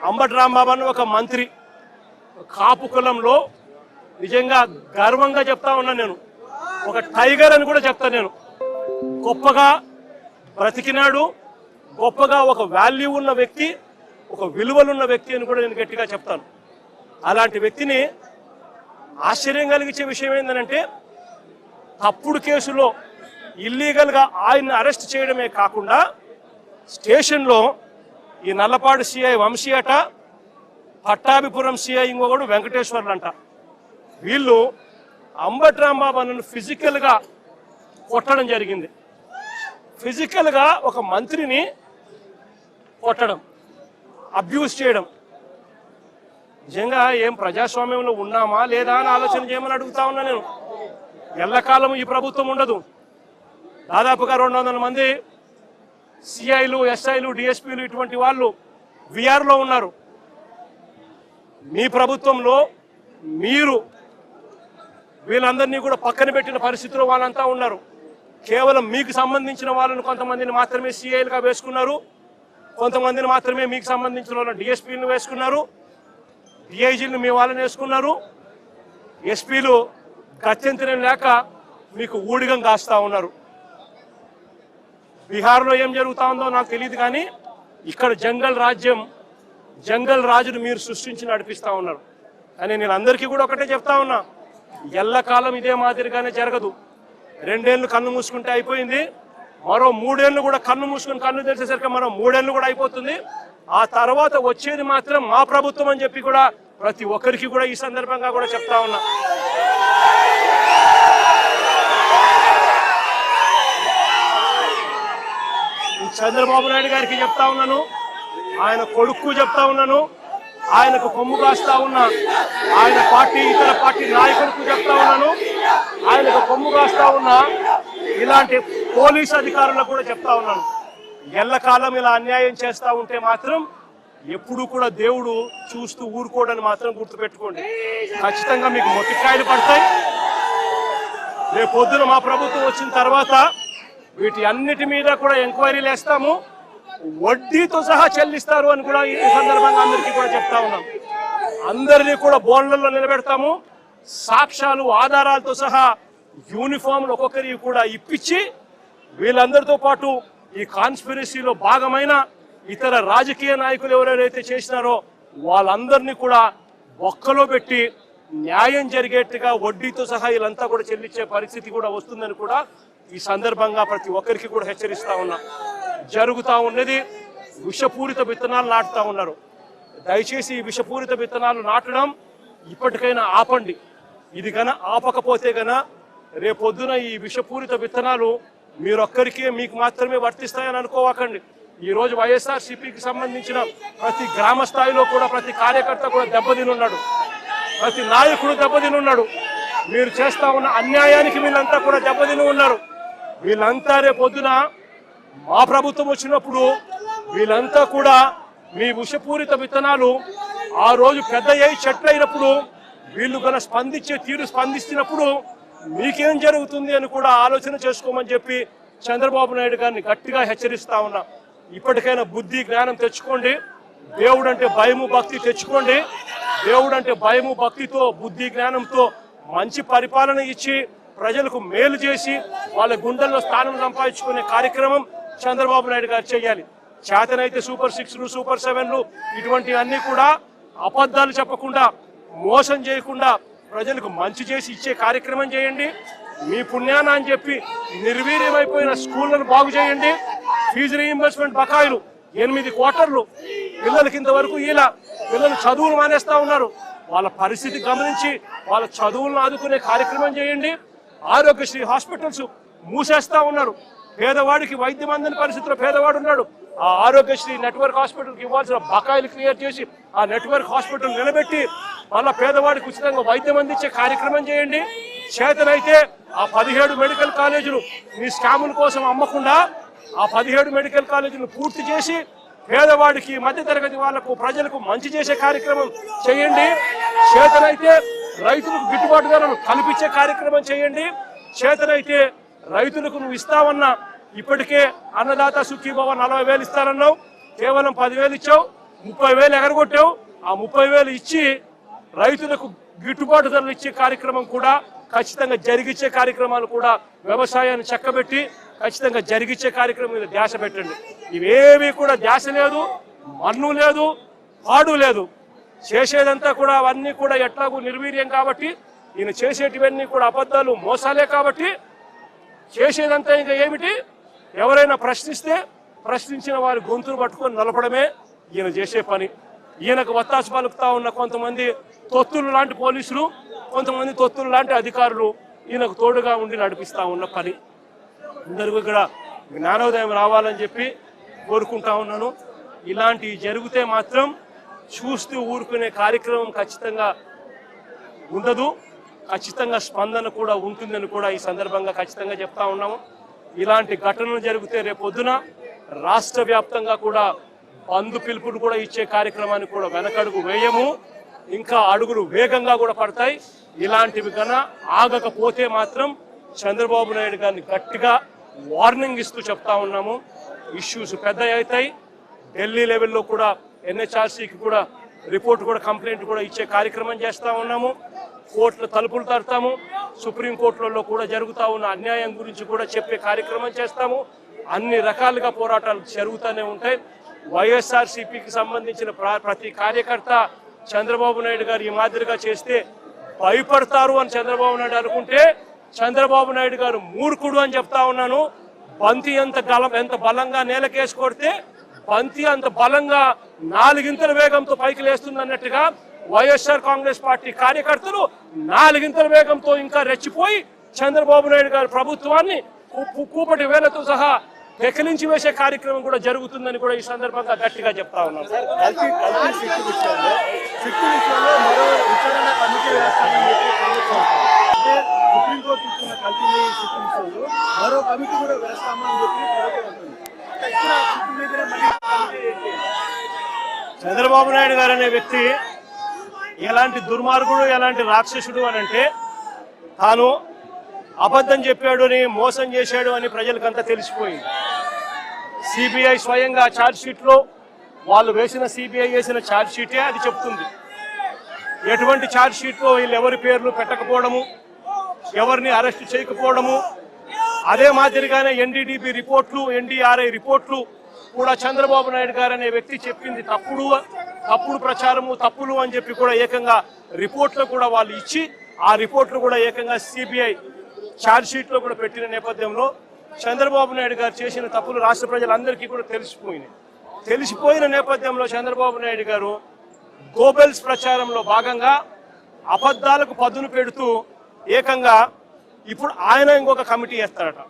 అంబటి రాంబాబు అన్న ఒక మంత్రి, కాపు కులంలో నిజంగా గర్వంగా చెప్తా ఉన్నా నేను, ఒక టైగర్ అని కూడా చెప్తాను నేను. గొప్పగా బ్రతికినాడు, గొప్పగా ఒక వాల్యూ ఉన్న వ్యక్తి, ఒక విలువలున్న వ్యక్తి అని కూడా నేను గట్టిగా చెప్తాను. అలాంటి వ్యక్తిని ఆశ్చర్యం కలిగించే విషయం ఏంటంటే, తప్పుడు కేసులో ఇల్లీగల్గా ఆయన్ని అరెస్ట్ చేయడమే కాకుండా స్టేషన్లో ఈ నల్లపాడు సిఐ వంశీ అట, పట్టాభిపురం సిఐ ఇంకొకడు వెంకటేశ్వర్లు అంట, వీళ్ళు అంబటి రాంబాబు అన్నను ఫిజికల్గా కొట్టడం జరిగింది. ఫిజికల్గా ఒక మంత్రిని కొట్టడం, అబ్యూస్ చేయడం. నిజంగా ఏం ప్రజాస్వామ్యంలో ఉన్నామా లేదా అని ఆలోచన చేయమని అడుగుతా ఉన్నా నేను. ఎల్లకాలం ఈ ప్రభుత్వం ఉండదు. దాదాపుగా 200 మంది సిఐలు, ఎస్ఐలు, డిఎస్పీలు ఇటువంటి వాళ్ళు విఆర్లో ఉన్నారు. మీ ప్రభుత్వంలో మీరు వీళ్ళందరినీ కూడా పక్కన పెట్టిన పరిస్థితిలో వాళ్ళంతా ఉన్నారు. కేవలం మీకు సంబంధించిన వాళ్ళని కొంతమందిని మాత్రమే సిఐలుగా వేసుకున్నారు, కొంతమందిని మాత్రమే మీకు సంబంధించిన వాళ్ళని డిఎస్పీలను వేసుకున్నారు, డిఐజీలను మీ వాళ్ళని వేసుకున్నారు. ఎస్పీలు గత్యంతరం లేక మీకు ఊడిగం కాస్తా ఉన్నారు. బీహార్లో ఏం జరుగుతా ఉందో నాకు తెలియదు, కానీ ఇక్కడ జంగల్ రాజును మీరు సృష్టించి నడిపిస్తా ఉన్నారు. కానీ నేను అందరికీ కూడా ఒకటే చెప్తా ఉన్నా, ఎల్లకాలం ఇదే మాదిరిగానే జరగదు. 2 ఏళ్ళు కన్ను మూసుకుంటే అయిపోయింది, మరో 3 ఏళ్ళు కూడా కన్ను మూసుకుని కన్ను తెరిచేసరికి మరో 3 ఏళ్ళు కూడా అయిపోతుంది. ఆ తర్వాత వచ్చేది మాత్రం మా ప్రభుత్వం అని చెప్పి కూడా ప్రతి ఒక్కరికి కూడా ఈ సందర్భంగా కూడా చెప్తా ఉన్నా. చంద్రబాబు నాయుడు గారికి చెప్తా ఉన్నాను, ఆయన కొడుకు చెప్తా ఉన్నాను, ఆయనకు కొమ్ము కాస్తా ఉన్నా ఆయన పార్టీ ఇతర పార్టీ నాయకులకు చెప్తా ఉన్నాను, ఆయనకు కొమ్ము కాస్తా ఉన్నా ఇలాంటి పోలీసు అధికారులకు కూడా చెప్తా ఉన్నాను. ఎల్లకాలం ఇలా అన్యాయం చేస్తా ఉంటే మాత్రం ఎప్పుడు కూడా దేవుడు చూస్తూ ఊరుకోవడానికి మాత్రం గుర్తుపెట్టుకోండి. ఖచ్చితంగా మీకు మొట్టికాయలు పడతాయి. రేపు పొద్దున మా ప్రభుత్వం వచ్చిన తర్వాత వీటి అన్నిటి మీద కూడా ఎంక్వైరీలు వేస్తాము, వడ్డీతో సహా చెల్లిస్తారు అని కూడా ఈ సందర్భంగా అందరికీ కూడా చెప్తా ఉన్నాం. అందరినీ కూడా బోన్లలో నిలబెడతాము, సాక్ష్యాలు ఆధారాలతో సహా యూనిఫామ్లు ఒక్కొక్కరికి కూడా ఇప్పించి వీళ్ళందరితో పాటు ఈ కాన్స్పిరసీలో భాగమైన ఇతర రాజకీయ నాయకులు ఎవరెవరైతే చేసినారో వాళ్ళందరినీ కూడా ఒక్కలో పెట్టి న్యాయం జరిగేట్టుగా వడ్డీతో సహా వీళ్ళంతా కూడా చెల్లించే పరిస్థితి కూడా వస్తుందని కూడా ఈ సందర్భంగా ప్రతి ఒక్కరికి కూడా హెచ్చరిస్తా ఉన్నా. జరుగుతూ ఉన్నది విషపూరిత విత్తనాలు నాటుతా ఉన్నారు. దయచేసి ఈ విషపూరిత విత్తనాలు నాటడం ఇప్పటికైనా ఆపండి. ఇది గన ఆపకపోతే గన రేపొద్దున ఈ విషపూరిత విత్తనాలు మీరొక్కరికే మీకు మాత్రమే వర్తిస్తాయని అనుకోవకండి. ఈ రోజు వైఎస్ఆర్సీపీకి సంబంధించిన ప్రతి గ్రామ స్థాయిలో కూడా ప్రతి కార్యకర్త కూడా దెబ్బతినున్నాడు, ప్రతి నాయకుడు దెబ్బతినున్నాడు. మీరు చేస్తా ఉన్న అన్యాయానికి వీళ్ళంతా కూడా దెబ్బతిని ఉన్నారు. వీళ్ళంతా రేపొద్దున మా ప్రభుత్వం వచ్చినప్పుడు వీళ్ళంతా కూడా మీ విషపూరిత విత్తనాలు ఆ రోజు పెద్ద చెట్లు అయినప్పుడు వీళ్ళు గల స్పందిస్తున్నప్పుడు మీకేం జరుగుతుంది అని కూడా ఆలోచన చేసుకోమని చెప్పి చంద్రబాబు నాయుడు గారిని గట్టిగా హెచ్చరిస్తా ఉన్నా. ఇప్పటికైనా బుద్ధి జ్ఞానం తెచ్చుకోండి, దేవుడు అంటే భయము భక్తి తెచ్చుకోండి. దేవుడు అంటే భయము భక్తితో బుద్ధి జ్ఞానంతో మంచి పరిపాలన ఇచ్చి ప్రజలకు మేలు చేసి వాళ్ళ గుండెల్లో స్థానం సంపాదించుకునే కార్యక్రమం చంద్రబాబు నాయుడు గారు చేయాలి. చేతనైతే సూపర్ 6లు సూపర్ 7లు ఇటువంటి అన్ని కూడా అబద్ధాలు చెప్పకుండా మోసం చేయకుండా ప్రజలకు మంచి చేసి ఇచ్చే కార్యక్రమం చేయండి. మీ పుణ్యాన అని చెప్పి నిర్వీర్యమైపోయిన స్కూళ్లను బాగు చేయండి. ఫీజు రీయింబర్స్మెంట్ బకాయిలు 8 క్వార్టర్లు పిల్లలకి ఇంతవరకు ఇలా పిల్లలు చదువులు మానేస్తా ఉన్నారు. వాళ్ళ పరిస్థితి గమనించి వాళ్ళ చదువులను ఆదుకునే కార్యక్రమం చేయండి. ఆరోగ్యశ్రీ హాస్పిటల్స్ మూసేస్తా ఉన్నారు. పేదవాడికి వైద్యం అందని పరిస్థితిలో పేదవాడు ఉన్నాడు. ఆ ఆరోగ్యశ్రీ నెట్వర్క్ హాస్పిటల్కి ఇవ్వాల్సిన బకాయిలు క్లియర్ చేసి ఆ నెట్వర్క్ హాస్పిటల్ నిలబెట్టి మళ్ళా పేదవాడికి ఉచితంగా వైద్యం అందించే కార్యక్రమం చేయండి. చేతనైతే ఆ 17 మెడికల్ కాలేజీలు మీ స్కాముల కోసం అమ్మకుండా ఆ 17 మెడికల్ కాలేజీలు పూర్తి చేసి పేదవాడికి మధ్యతరగతి వాళ్లకు ప్రజలకు మంచి చేసే కార్యక్రమం చేయండి. చేతనైతే రైతులకు గిట్టుబాటు ధరలు కల్పించే కార్యక్రమం చేయండి. చేతనైతే రైతులకు నువ్వు ఇస్తావన్నా ఇప్పటికే అన్నదాత సుఖీభవ 40,000 ఇస్తానన్నావు, కేవలం 10,000 ఇచ్చావు. 30,000 ఎగరగొట్టావు. ఆ 30,000 ఇచ్చి రైతులకు గిట్టుబాటు ధరలు ఇచ్చే కార్యక్రమం కూడా ఖచ్చితంగా జరిగించే కార్యక్రమాలు కూడా వ్యవసాయాన్ని చక్కబెట్టి ఖచ్చితంగా జరిగించే కార్యక్రమం మీద ధ్యాస పెట్టండి. ఇవేవి కూడా ధ్యాస లేదు, మన్ను లేదు, పాడు లేదు. చేసేదంతా కూడా అవన్నీ కూడా ఎట్లాగూ నిర్వీర్యం కాబట్టి, ఈయన చేసేటివన్నీ కూడా అబద్ధాలు మోసాలే కాబట్టి చేసేదంతా ఇంకా ఏమిటి, ఎవరైనా ప్రశ్నిస్తే ప్రశ్నించిన వారి గొంతులు పట్టుకొని నలపడమే ఈయన చేసే పని. ఈయనకు వత్తాసు పలుకుతా ఉన్న కొంతమంది తొత్తులు లాంటి పోలీసులు, కొంతమంది తొత్తులు లాంటి అధికారులు ఈయనకు తోడుగా ఉండి నడిపిస్తా ఉన్న పని. అందరికీ ఇక్కడ జ్ఞానోదయం రావాలని చెప్పి కోరుకుంటా ఉన్నాను. ఇలాంటివి జరిగితే మాత్రం చూస్తూ ఊరుకునే కార్యక్రమం ఖచ్చితంగా ఉండదు. ఖచ్చితంగా స్పందన కూడా ఉంటుందని కూడా ఈ సందర్భంగా ఖచ్చితంగా చెప్తా ఉన్నాము. ఇలాంటి ఘటనలు జరిగితే రేపొద్దున రాష్ట్ర వ్యాప్తంగా కూడా బంధు పిలుపులు కూడా ఇచ్చే కార్యక్రమాన్ని కూడా వెనకడుగు వేయము, ఇంకా అడుగులు వేగంగా కూడా పడతాయి. ఇలాంటివి కన్నా ఆగకపోతే మాత్రం చంద్రబాబు నాయుడు గారిని గట్టిగా వార్నింగ్ ఇస్తూ చెప్తా ఉన్నాము. ఇష్యూస్ పెద్ద అవుతాయి. ఢిల్లీ లెవెల్లో కూడా NHRCకి కూడా రిపోర్ట్ కూడా కంప్లైంట్ కూడా ఇచ్చే కార్యక్రమం చేస్తూ ఉన్నాము. కోర్టుల తలుపులు తడతాము. సుప్రీంకోర్టులలో కూడా జరుగుతూ ఉన్న అన్యాయం గురించి కూడా చెప్పే కార్యక్రమం చేస్తాము. అన్ని రకాలుగా పోరాటాలు జరుగుతూనే ఉంటాయి. వైఎస్ఆర్సీపీకి సంబంధించిన ప్రతి కార్యకర్త చంద్రబాబు నాయుడు గారు ఈ మాదిరిగా చేస్తే భయపడతారు అని చంద్రబాబు నాయుడు అనుకుంటే చంద్రబాబు నాయుడు గారు మూర్ఖుడు అని చెప్తా ఉన్నాను. బంతి ఎంత బలంగా నేలకేసి కొడితే బంతి అంత బలంగా 4 ఇంతల వేగంతో పైకి లేస్తుంది అన్నట్టుగా వైఎస్ఆర్ కాంగ్రెస్ పార్టీ కార్యకర్తలు 4 ఇంతల వేగంతో ఇంకా రెచ్చిపోయి చంద్రబాబు నాయుడు గారి ప్రభుత్వాన్ని కూపటి వేలతో సహా పెకిలించి వేసే కార్యక్రమం కూడా జరుగుతుందని కూడా ఈ సందర్భంగా గట్టిగా చెప్తా ఉన్నాను. చంద్రబాబు నాయుడు గారు అనే వ్యక్తి ఎలాంటి దుర్మార్గుడు, ఎలాంటి రాక్షసుడు అని అంటే, తాను అబద్ధం చెప్పాడు అని, మోసం చేశాడు అని ప్రజలకంతా తెలిసిపోయింది. సిబిఐ స్వయంగా ఛార్జ్ షీట్లో వాళ్ళు సిబిఐ వేసిన ఛార్జ్ షీటే అది చెప్తుంది. ఎటువంటి ఛార్జ్ షీట్లో వీళ్ళు ఎవరి పేర్లు పెట్టకపోవడము, ఎవరిని అరెస్ట్ చేయకపోవడము, అదే మాదిరిగానే NDDB రిపోర్ట్లు, NDRI రిపోర్ట్లు కూడా చంద్రబాబు నాయుడు గారు అనే వ్యక్తి చెప్పింది తప్పుడు ప్రచారము, తప్పులు అని చెప్పి కూడా ఏకంగా రిపోర్ట్లు కూడా వాళ్ళు ఇచ్చి ఆ రిపోర్ట్లు కూడా ఏకంగా సిబిఐ ఛార్జ్ షీట్లో కూడా పెట్టిన నేపథ్యంలో చంద్రబాబు నాయుడు గారు చేసిన తప్పులు రాష్ట్ర ప్రజలందరికీ కూడా తెలిసిపోయిన నేపథ్యంలో చంద్రబాబు నాయుడు గారు గోబెల్స్ ప్రచారంలో భాగంగా అబద్ధాలకు పదును పెడుతూ ఏకంగా ఇప్పుడు ఆయన ఇంకొక కమిటీ వేస్తారట.